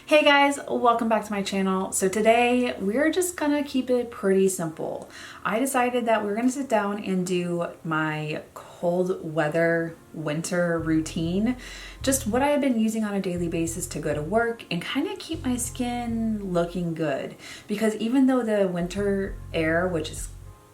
Hey guys, welcome back to my channel. So today we're just gonna keep it pretty simple. I decided that we're gonna sit down and do my cold weather winter routine. Just what I have been using on a daily basis to go to work and kind of keep my skin looking good. Because even though the winter air,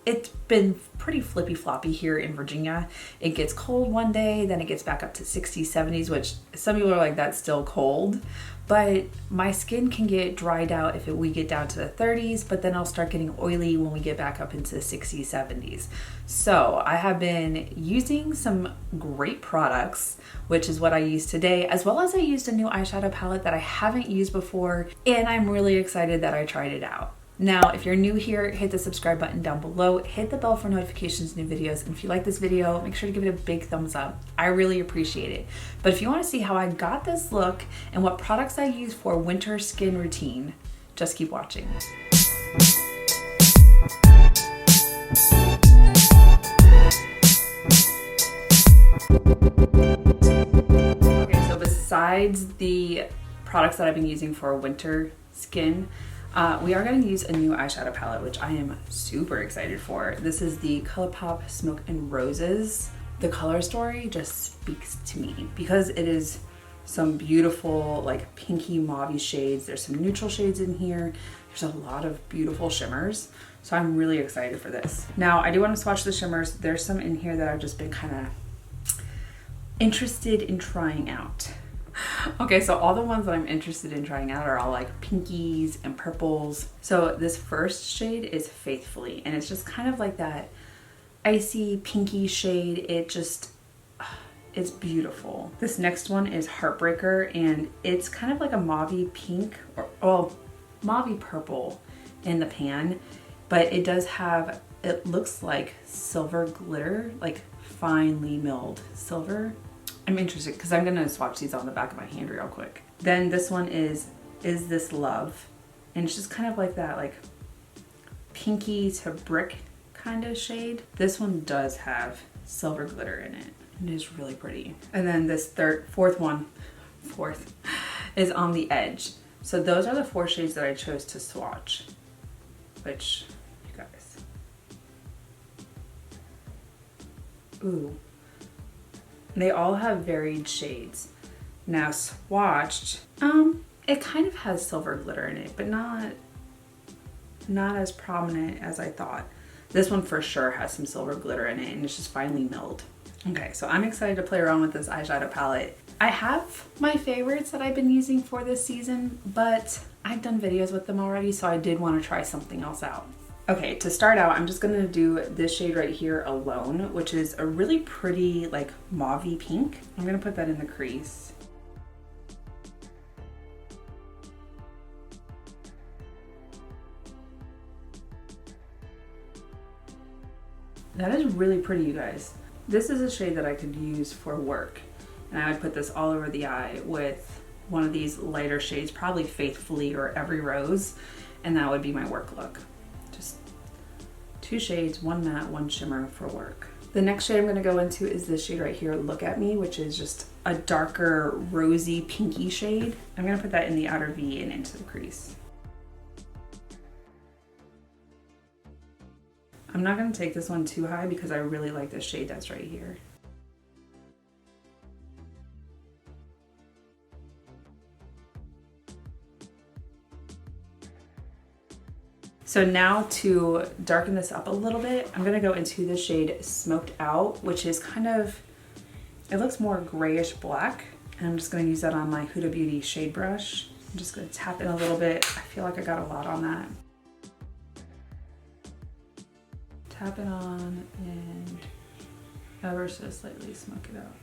it's been pretty flippy floppy here in Virginia. It gets cold one day, then it gets back up to 60s, 70s, which some people are like, that's still cold. But my skin can get dried out if we get down to the 30s, but then I'll start getting oily when we get back up into the 60s, 70s. So I have been using some great products, which is what I used today, as well as I used a new eyeshadow palette that I haven't used before, and I'm really excited that I tried it out. Now, if you're new here, hit the subscribe button down below, hit the bell for notifications, new videos, and if you like this video, make sure to give it a big thumbs up. I really appreciate it. But if you want to see how I got this look and what products I use for winter skin routine, just keep watching. Okay, so besides the products that I've been using for winter skin, we are going to use a new eyeshadow palette, which I am super excited for. This is the ColourPop Smoke and Roses. The color story just speaks to me because it is some beautiful like pinky mauvey shades. There's some neutral shades in here. There's a lot of beautiful shimmers. So I'm really excited for this. Now I do want to swatch the shimmers. There's some in here that I've just been kind of interested in trying out. Okay, so all the ones that I'm interested in trying out are all like pinkies and purples. So this first shade is Faithfully, and it's just kind of like that icy pinky shade. It's beautiful. This next one is Heartbreaker, and it's kind of like a mauvey pink or mauvey purple in the pan, but it does have, it looks like silver glitter, like finely milled silver. I'm interested because I'm gonna swatch these on the back of my hand real quick. Then this one is This Love? And it's just kind of like that, like pinky to brick kind of shade. This one does have silver glitter in it. It is really pretty. And then this fourth is On the Edge. So those are the 4 shades that I chose to swatch, which you guys, ooh. They all have varied shades. Now swatched, it kind of has silver glitter in it, but not as prominent as I thought. This one for sure has some silver glitter in it, and it's just finely milled. Okay, so I'm excited to play around with this eyeshadow palette. I have my favorites that I've been using for this season, but I've done videos with them already, so I did want to try something else out. Okay, to start out, I'm just gonna do this shade right here, Alone, which is a really pretty like mauvey pink. I'm gonna put that in the crease. That is really pretty, you guys. This is a shade that I could use for work, and I would put this all over the eye with one of these lighter shades, probably Faithfully or Every Rose, and that would be my work look. 2 shades, 1 matte, 1 shimmer for work. The next shade I'm going to go into is this shade right here, Look at Me, which is just a darker rosy pinky shade. I'm going to put that in the outer V and into the crease. I'm not going to take this one too high because I really like this shade that's right here. So now to darken this up a little bit, I'm gonna go into the shade Smoked Out, which is kind of, it looks more grayish black. And I'm just gonna use that on my Huda Beauty shade brush. I'm just gonna tap in a little bit. I feel like I got a lot on that. Tap it on and ever so slightly smoke it out.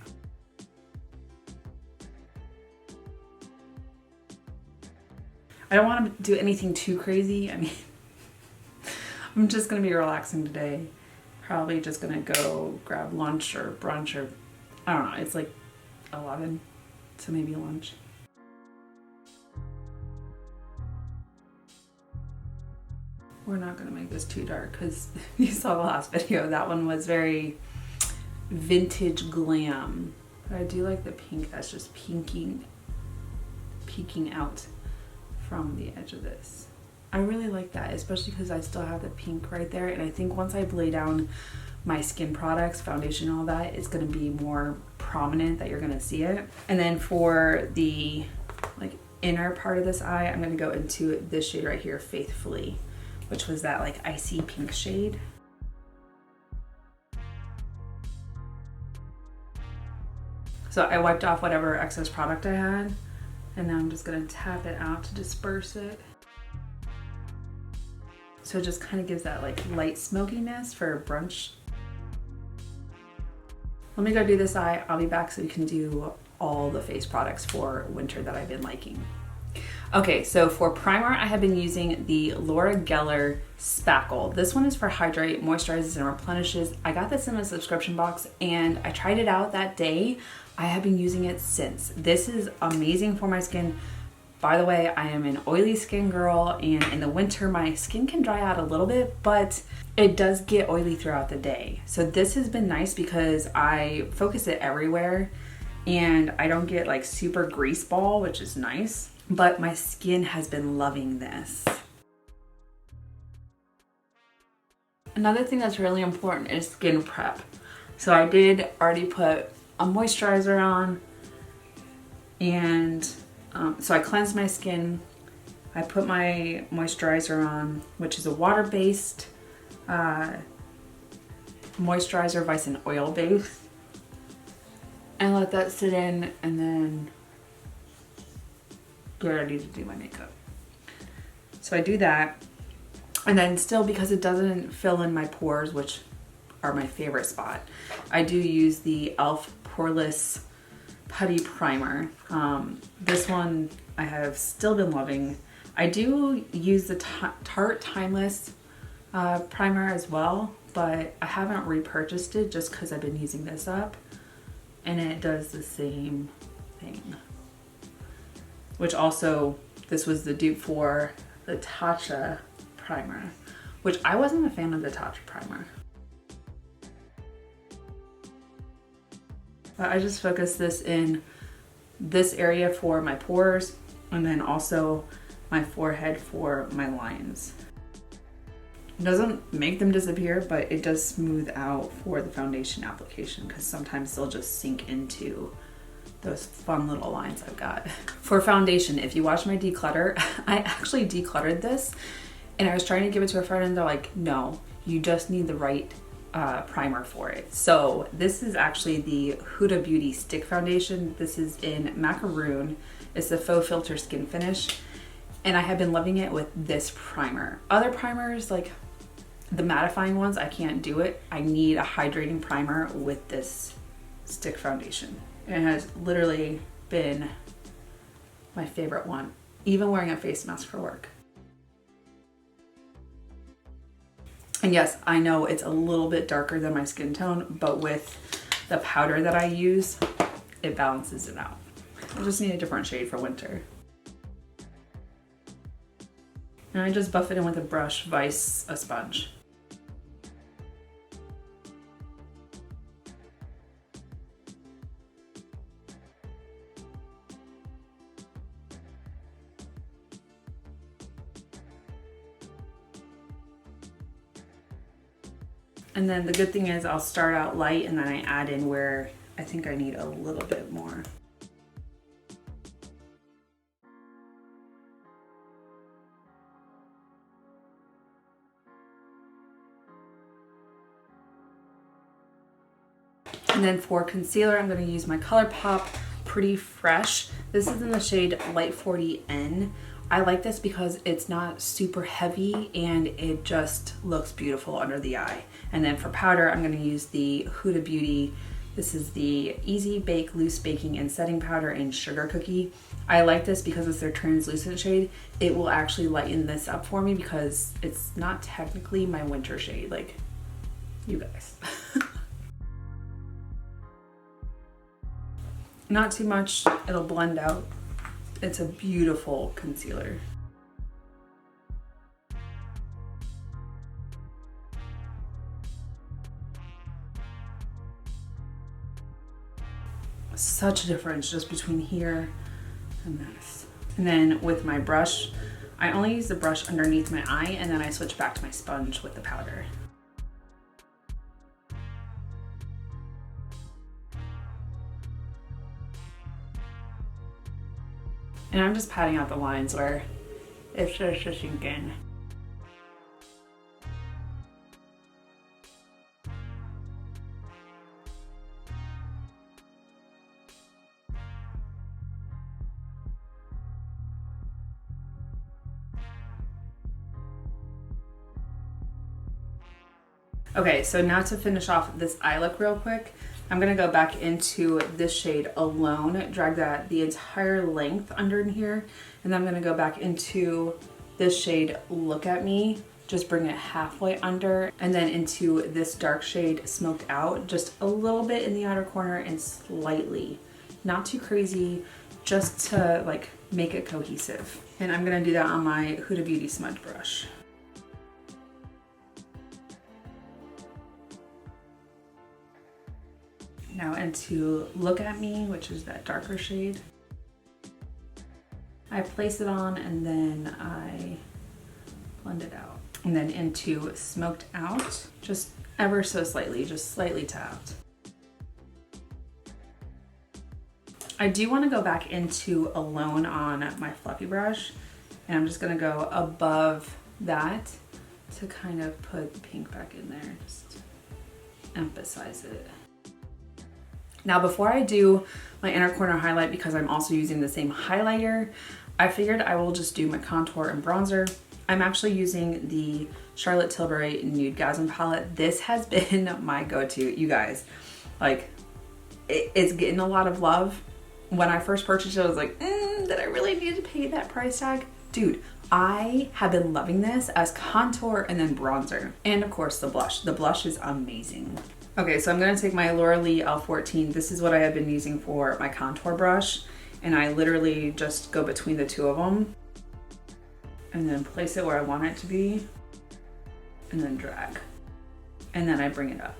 I don't wanna do anything too crazy. I mean, I'm just gonna be relaxing today. Probably just gonna go grab lunch or brunch or, I don't know, it's like 11, so maybe lunch. We're not gonna make this too dark because you saw the last video, that one was very vintage glam. But I do like the pink that's just peeking out from the edge of this. I really like that, especially because I still have the pink right there, and I think once I lay down my skin products, foundation and all that, it's going to be more prominent that you're going to see it. And then for the like inner part of this eye, I'm going to go into this shade right here, Faithfully, which was that like icy pink shade. So I wiped off whatever excess product I had, and now I'm just going to tap it out to disperse it. So it just kind of gives that like light smokiness for brunch. Let me go do this eye. I'll be back so we can do all the face products for winter that I've been liking. Okay, so for primer, I have been using the Laura Geller Spackle. This one is for hydrate, moisturizes, and replenishes. I got this in a subscription box and I tried it out that day. I have been using it since. This is amazing for my skin. By the way, I am an oily skin girl, and in the winter my skin can dry out a little bit, but it does get oily throughout the day. So this has been nice because I focus it everywhere and I don't get like super grease ball, which is nice, but my skin has been loving this. Another thing that's really important is skin prep. So I did already put a moisturizer on, and so I cleansed my skin. I put my moisturizer on, which is a water-based moisturizer, vice an oil base, and let that sit in, and then get ready to do my makeup. So I do that, and then still, because it doesn't fill in my pores, which are my favorite spot, I do use the e.l.f. Poreless Putty Primer. This one I have still been loving. I do use the Tarte Timeless primer as well, but I haven't repurchased it just because I've been using this up, and it does the same thing. Which also, this was the dupe for the Tatcha primer, which I wasn't a fan of the Tatcha primer. But I just focus this in this area for my pores, and then also my forehead for my lines. It doesn't make them disappear, but it does smooth out for the foundation application, because sometimes they'll just sink into those fun little lines I've got. For foundation, if you watch my declutter, I actually decluttered this, and I was trying to give it to a friend, and they're like, no, you just need the right primer for it. So this is actually the Huda Beauty Stick Foundation. This is in Macaroon. It's the Faux Filter Skin Finish, and I have been loving it with this primer. Other primers, like the mattifying ones, I can't do it. I need a hydrating primer with this stick foundation. And it has literally been my favorite one, even wearing a face mask for work. And yes, I know it's a little bit darker than my skin tone, but with the powder that I use, it balances it out. I just need a different shade for winter. And I just buff it in with a brush, vice a sponge. And then the good thing is I'll start out light and then I add in where I think I need a little bit more. And then for concealer, I'm going to use my ColourPop Pretty Fresh. This is in the shade Light 40N. I like this because it's not super heavy and it just looks beautiful under the eye. And then for powder, I'm going to use the Huda Beauty. This is the Easy Bake Loose Baking and Setting Powder in Sugar Cookie. I like this because it's their translucent shade. It will actually lighten this up for me because it's not technically my winter shade, like you guys. Not too much, it'll blend out. It's a beautiful concealer. Such a difference just between here and this. And then with my brush, I only use the brush underneath my eye, and then I switch back to my sponge with the powder. And I'm just patting out the lines where it starts to sink in. Okay, so now to finish off this eye look real quick, I'm gonna go back into this shade Alone, drag that the entire length under in here, and then I'm gonna go back into this shade Look at Me, just bring it halfway under, and then into this dark shade Smoked Out, just a little bit in the outer corner and slightly, not too crazy, just to like make it cohesive. And I'm gonna do that on my Huda Beauty smudge brush. Now into Look at Me, which is that darker shade. I place it on and then I blend it out. And then into Smoked Out, just ever so slightly, just slightly tapped. I do want to go back into Alone on my fluffy brush, and I'm just gonna go above that to kind of put pink back in there, just emphasize it. Now before I do my inner corner highlight, because I'm also using the same highlighter, I figured I will just do my contour and bronzer. I'm actually using the Charlotte Tilbury Nudegasm palette. This has been my go-to, you guys. Like, it's getting a lot of love. When I first purchased it, I was like, did I really need to pay that price tag? Dude, I have been loving this as contour and then bronzer. And of course the blush. The blush is amazing. Okay, so I'm gonna take my Laura Lee L14. This is what I have been using for my contour brush. And I literally just go between the two of them and then place it where I want it to be and then drag. And then I bring it up.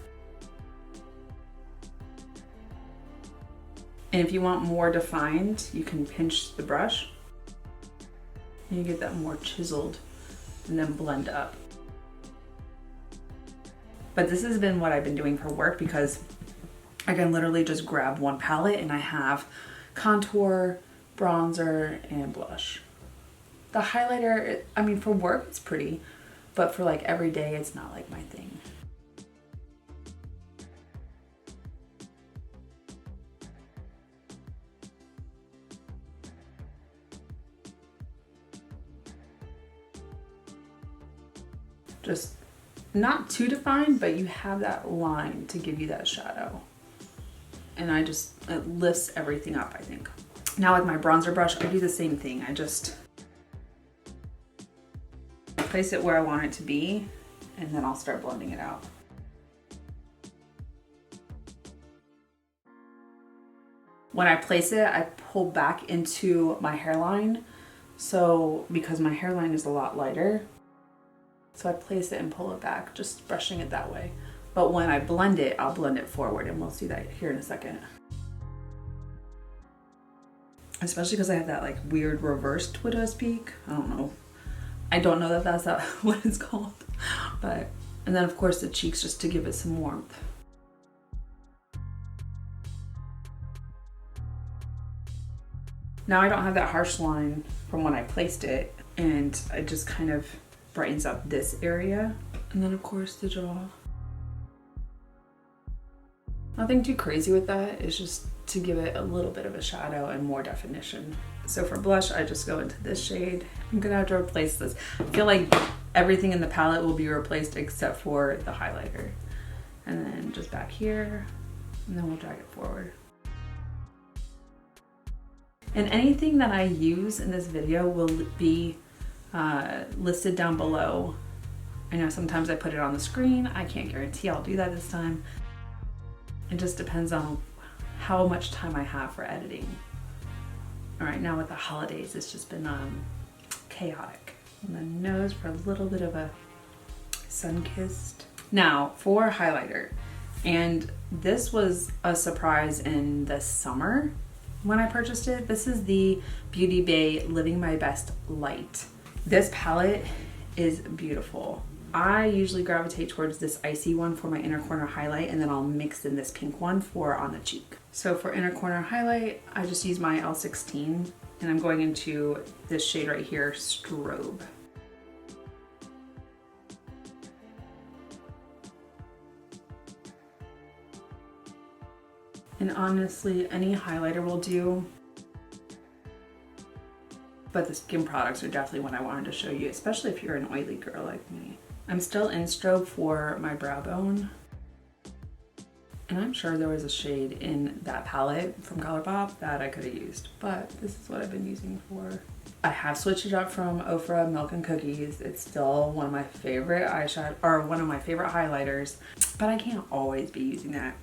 And if you want more defined, you can pinch the brush and you get that more chiseled and then blend up. But this has been what I've been doing for work because I can literally just grab one palette and I have contour, bronzer, and blush. The highlighter, I mean, for work it's pretty, but for like every day, it's not like my thing. Just not too defined, but you have that line to give you that shadow. And it lifts everything up, I think. Now with my bronzer brush, I do the same thing. I just place it where I want it to be, and then I'll start blending it out. When I place it, I pull back into my hairline. So, because my hairline is a lot lighter, so I place it and pull it back, just brushing it that way. But when I blend it, I'll blend it forward, and we'll see that here in a second. Especially because I have that like weird reversed widow's peak. I don't know. I don't know that that's what it's called. But, and then of course the cheeks, just to give it some warmth. Now I don't have that harsh line from when I placed it, and it just kind of brightens up this area. And then of course the jaw. Nothing too crazy with that. It's just to give it a little bit of a shadow and more definition. So for blush, I just go into this shade. I'm gonna have to replace this. I feel like everything in the palette will be replaced except for the highlighter. And then just back here, and then we'll drag it forward. And anything that I use in this video will be listed down below. I know sometimes I put it on the screen. I can't guarantee I'll do that this time. It just depends on how much time I have for editing. All right, now with the holidays, it's just been chaotic. And the nose for a little bit of a sun-kissed. Now for highlighter, and this was a surprise in the summer. when I purchased it. This is the Beauty Bay Living My Best Light. This palette is beautiful. I usually gravitate towards this icy one for my inner corner highlight, and then I'll mix in this pink one for on the cheek. So for inner corner highlight, I just use my L16, and I'm going into this shade right here, Strobe. And honestly, any highlighter will do, but the skin products are definitely what I wanted to show you, especially if you're an oily girl like me. I'm still in Strobe for my brow bone, and I'm sure there was a shade in that palette from ColourPop that I could have used, but this is what I've been using for. I have switched it up from Ofra Milk and Cookies. It's still one of my favorite eyeshadow, or one of my favorite highlighters, but I can't always be using that.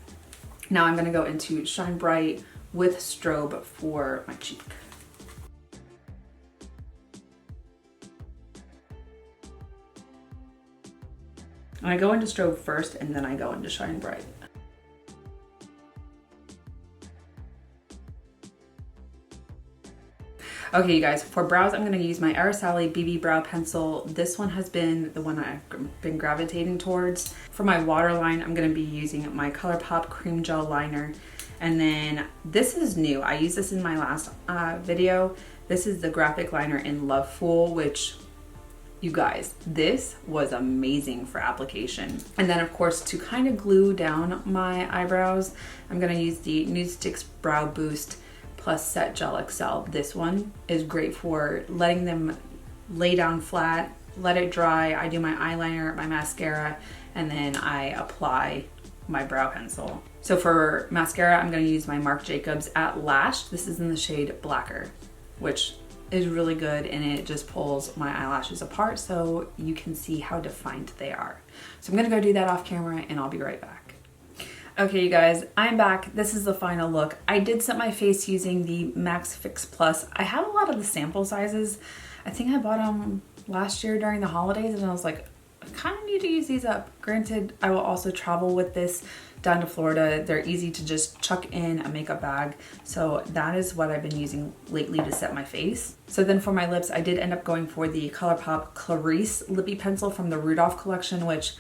Now I'm gonna go into Shine Bright with Strobe for my cheek. I go into Strobe first, and then I go into Shine Bright. Okay, you guys, for brows, I'm gonna use my Araceli BB Brow Pencil. This one has been the one I've been gravitating towards. For my waterline, I'm gonna be using my ColourPop Cream Gel Liner. And then this is new. I used this in my last video. This is the graphic liner in Love Fool, which, you guys, this was amazing for application. And then of course, to kind of glue down my eyebrows, I'm gonna use the Nude Sticks Brow Boost Plus Set Gel XL. This one is great for letting them lay down flat, let it dry. I do my eyeliner, my mascara, and then I apply my brow pencil. So for mascara, I'm gonna use my Marc Jacobs At Lash. This is in the shade Blacker, which is really good, and it just pulls my eyelashes apart so you can see how defined they are. So I'm gonna go do that off camera, and I'll be right back. Okay, you guys, I'm back. This is the final look. I did set my face using the Max Fix Plus. I have a lot of the sample sizes. I think I bought them last year during the holidays, and I was like, I kind of need to use these up. Granted, I will also travel with this down to Florida. They're easy to just chuck in a makeup bag. So that is what I've been using lately to set my face. So then for my lips, I did end up going for the ColourPop Clarice Lippy Pencil from the Rudolph collection, which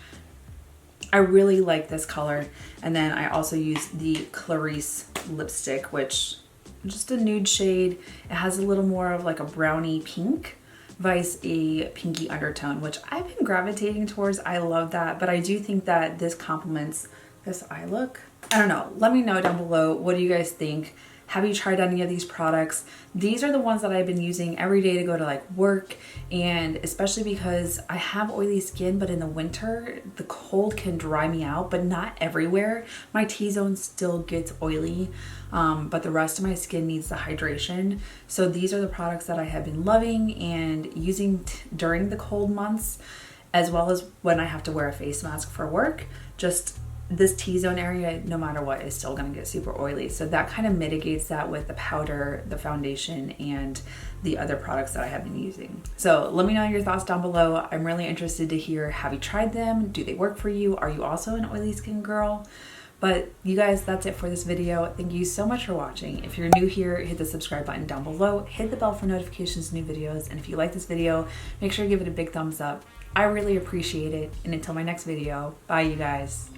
I really like this color. And then I also used the Clarice lipstick, which is just a nude shade. It has a little more of like a brownie pink, vice a pinky undertone, which I've been gravitating towards. I love that, but I do think that this complements this eye look. I don't know. Let me know down below. What do you guys think? Have you tried any of these products? These are the ones that I've been using every day to go to like work, and especially because I have oily skin, but in the winter, the cold can dry me out, but not everywhere. My T-zone still gets oily, but the rest of my skin needs the hydration. So these are the products that I have been loving and using during the cold months, as well as when I have to wear a face mask for work. Just this T-zone area, no matter what, is still gonna get super oily. So that kind of mitigates that with the powder, the foundation, and the other products that I have been using. So let me know your thoughts down below. I'm really interested to hear, have you tried them? Do they work for you? Are you also an oily skin girl? But you guys, that's it for this video. Thank you so much for watching. If you're new here, hit the subscribe button down below, hit the bell for notifications of new videos, and if you like this video, make sure to give it a big thumbs up. I really appreciate it, and until my next video, bye you guys.